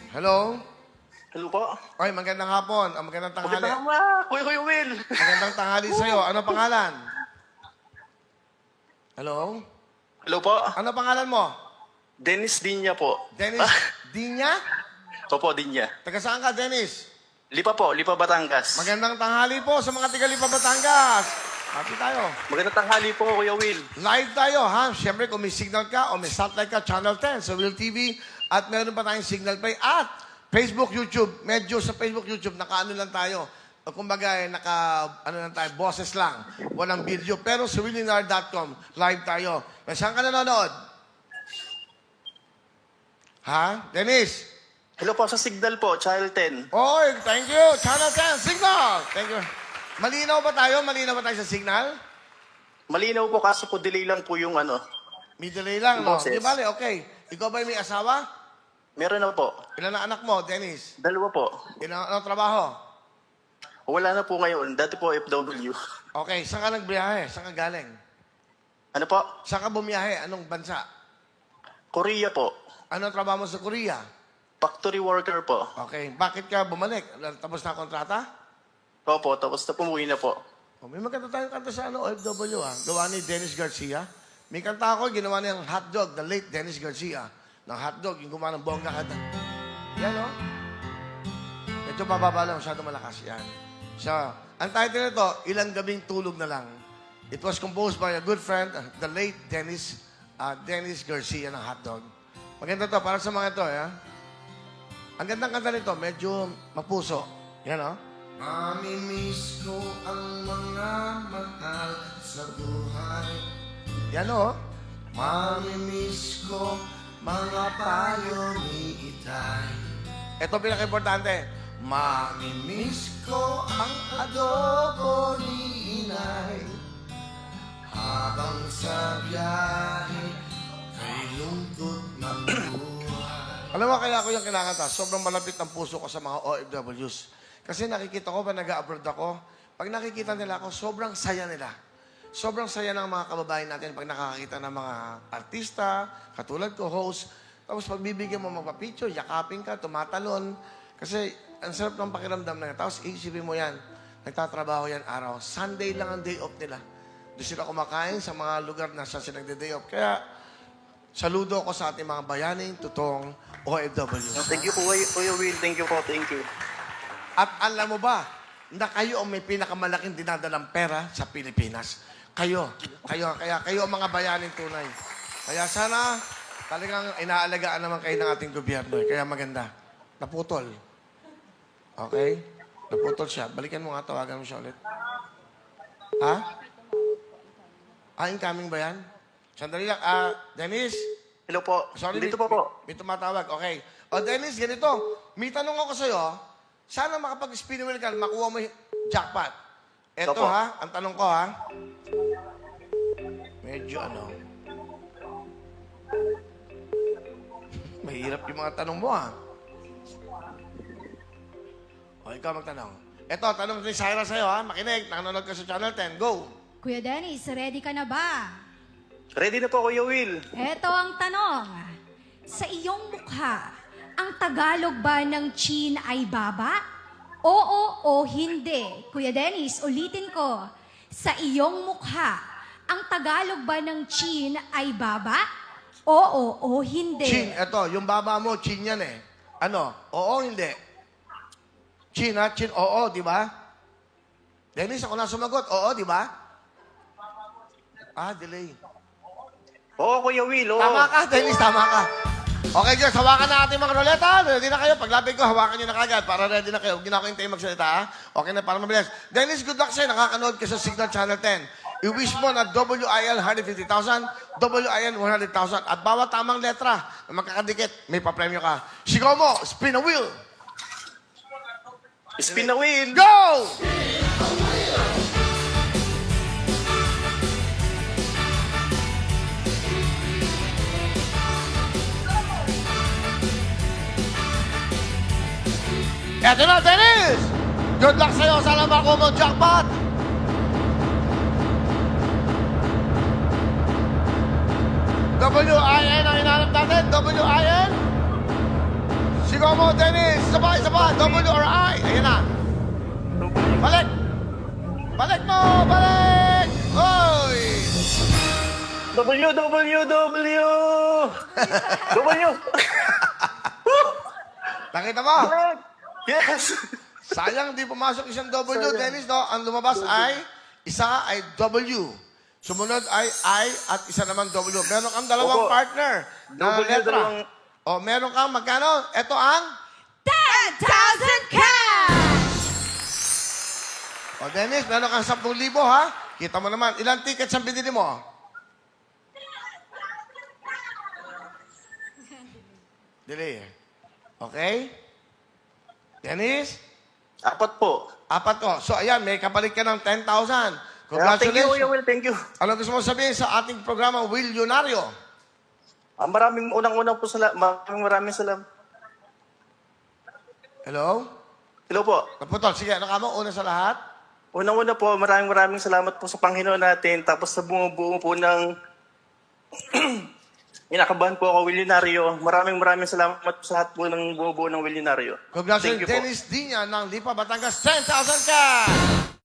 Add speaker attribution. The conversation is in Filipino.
Speaker 1: Hello?
Speaker 2: Hello po.
Speaker 1: Oy, magandang hapon. Magandang tanghali.
Speaker 2: Magandang Kuya Will.
Speaker 1: Magandang tanghali sa'yo. Ano pangalan? Hello?
Speaker 2: Hello po.
Speaker 1: Ano pangalan mo?
Speaker 2: Dennis Dinya po.
Speaker 1: Dennis Dinya?
Speaker 2: Opo, Dinya.
Speaker 1: Taga saan ka, Dennis?
Speaker 2: Lipa po, Lipa Batangas.
Speaker 1: Magandang tanghali po sa mga tiga-Lipa Batangas. Happy tayo.
Speaker 2: Magandang tanghali po, Kuya Will.
Speaker 1: Live tayo, ha? Siyempre, kung may signal ka o may satellite ka, Channel 10 sa Will TV. At meron pa tayong Signal Play. At Facebook, YouTube. Medyo sa Facebook, YouTube, naka-ano lang tayo. O kumbaga, ano lang tayo, boses lang. Walang video. Pero sa willinar.com, live tayo. Saan ka nanonood? Ha? Dennis?
Speaker 2: Hello po, sa Signal po, Channel 10.
Speaker 1: Oy, thank you. Channel 10, Signal. Thank you. Malinaw ba tayo? Malinaw ba tayo sa signal?
Speaker 2: Malinaw po, kaso po delay lang po yung ano.
Speaker 1: May delay lang, no?
Speaker 2: Boses.
Speaker 1: Di bale, okay. Ikaw ba may asawa?
Speaker 2: Meron na po.
Speaker 1: Ilan ang anak mo, Dennis?
Speaker 2: Dalawa po.
Speaker 1: Ilan ang trabaho?
Speaker 2: Wala na po ngayon. Dati po FW.
Speaker 1: Okay, saan ka nagbiyahe? Saan ka galing?
Speaker 2: Ano po?
Speaker 1: Saan ka bumiyahe? Anong bansa?
Speaker 2: Korea po.
Speaker 1: Ano ang trabaho mo sa Korea?
Speaker 2: Factory worker po.
Speaker 1: Okay, bakit ka bumalik? Tapos na ang kontrata?
Speaker 2: Opo, tapos na pumuwi na po.
Speaker 1: Oh, may maganda tayong kanta sa OFW, ha? Gawa ni Dennis Garcia. May kanta ako, ginawa niyang Hotdog, the late Dennis Garcia. Ng hotdog, yung gumawa ng bongga kanta. Yan, no? Medyo mababa lang, masyado malakas yan. So, ang title nito, Ilang Gabing Tulog na Lang. It was composed by a good friend, the late Dennis Garcia ng Hotdog. Maganda to, para sa mga ito, ya. Ang gandang kanta nito, medyo mapuso. Yan, no? Mamimiss ko ang mga mahal sa buhay. Yan, no? Mamimiss ko mga payo ni Itay. Ito pinaka-importante. Mamimiss ko ang adobo ni Inay. Habang sa biyahe, kay lungkot ng buhay. Alam mo kaya ako yung kinakanta? Sobrang malapit ang puso ko sa mga OFWs. Kasi nakikita ko pa nag-abroad ako. Pag nakikita nila ako, sobrang saya nila. Sobrang saya ng mga kababayan natin pag nakakita ng mga artista, katulad ko, host. Tapos pagbibigyan mo magpa-picture, yakapin ka, tumatalon. Kasi ang sarap ng pakiramdam na yan. Tapos isipin mo yan, nagtatrabaho yan araw. Sunday lang ang day off nila. Doon sila kumakain sa mga lugar na saan sila nagde-day off. Kaya, saludo ko sa ating mga bayaning, totoong OFW.
Speaker 2: Thank you po, Kuya Will. Thank you po, thank you.
Speaker 1: At alam mo ba, na kayo ang may pinakamalaking dinadalang pera sa Pilipinas. Kayo ang mga bayaning tunay. Kaya sana, talagang inaalagaan naman kayo ng ating gobyerno. Kaya maganda. Naputol. Okay? Naputol siya. Balikan mo nga, tawagan mo siya ulit. Ha? Incoming ba yan? Sandali lang. Dennis?
Speaker 2: Hello po.
Speaker 1: Sorry,
Speaker 2: Dito po.
Speaker 1: May tumatawag. Okay. O, Dennis, ganito. May tanong ako sa'yo. Sana makapag-spin wheel ka, makuha mo yung jackpot. Eto,
Speaker 2: Opo.
Speaker 1: ha? Ang tanong ko, ha? Medyo ano. Mahirap yung mga tanong mo, ha? O, ikaw magtanong. Eto, tanong ni Syra sa'yo, ha? Makinig, nanonood ka sa Channel 10. Go!
Speaker 3: Kuya Dennis, ready ka na ba?
Speaker 2: Ready na po, Kuya Will.
Speaker 3: Eto ang tanong. Sa iyong mukha, ang Tagalog ba ng chin ay baba? Oo o hindi? Kuya Dennis, ulitin ko. Sa iyong mukha, ang Tagalog ba ng chin ay baba? Oo o hindi?
Speaker 1: Chin, eto, yung baba mo, chin yan eh. Ano? Oo, hindi. Chin, ha? Chin, oo, di ba? Dennis, ako na sumagot. Oo, di ba? Delay.
Speaker 2: Oo, Kuya Will. Oo.
Speaker 1: Tama ka, Dennis, tama ka. Okay, guys, hawakan na ating mga roleta. Ready na kayo. Paglapit ko, hawakan nyo na kagad para ready na kayo. Huwag na ako hintayin magsalita, ha? Okay na, para mabilis. Dennis, good luck sa'yo. Nakakanood ka sa Signal Channel 10. I-wish mo na WIL 150,000, WIN 100,000. At bawat tamang letra na magkakadikit, may papremyo ka. Sigaw mo, spin a wheel.
Speaker 2: Spin the wheel.
Speaker 1: Go! Eto na, Dennis! Good luck sa'yo. Sana makuha mo ang jackpot. WIN ang hinahanap natin. WIN. Sigaw mo, Dennis! Sabay! W or I? Ayan na. Balik! Balik mo! Balik! Oy!
Speaker 2: W.
Speaker 1: Nakita mo?
Speaker 2: Yes!
Speaker 1: Sayang di pumasok isang W, Dennis, no? Ang lumabas ay, isa ay W. Sumunod ay I at isa naman W. Meron kang dalawang
Speaker 2: Opo.
Speaker 1: partner na
Speaker 2: W,
Speaker 1: letra.
Speaker 2: dalawang-
Speaker 1: O, meron kang magkano? Ito ang...
Speaker 3: 10,000 cash!
Speaker 1: O, Dennis, meron kang 10,000, ha? Kita mo naman. Ilang tickets ang binili mo? Dili. Okay? Dennis?
Speaker 2: 4 po.
Speaker 1: 4 to. So, ayan, may kapalit ka ng 10,000.
Speaker 2: Thank you,
Speaker 1: Congratulations.
Speaker 2: Kuya Will. Thank you.
Speaker 1: Ano gusto mo sabihin sa ating programa, Will Yonario?
Speaker 2: Maraming unang-unang po maraming salamat.
Speaker 1: Hello?
Speaker 2: Hello po.
Speaker 1: Naputol. Sige, ano ka mo? Una sa lahat?
Speaker 2: Unang-una po, maraming salamat po sa Panginoon natin. Tapos sa bumubuo po ng inakabahan po ako, Willionario. Maraming salamat po sa lahat po ng bumubuo ng Willionario.
Speaker 1: Congratulations,
Speaker 2: Thank you po.
Speaker 1: Dennis Dinya ng Lipa, Batangas. 10,000 ka!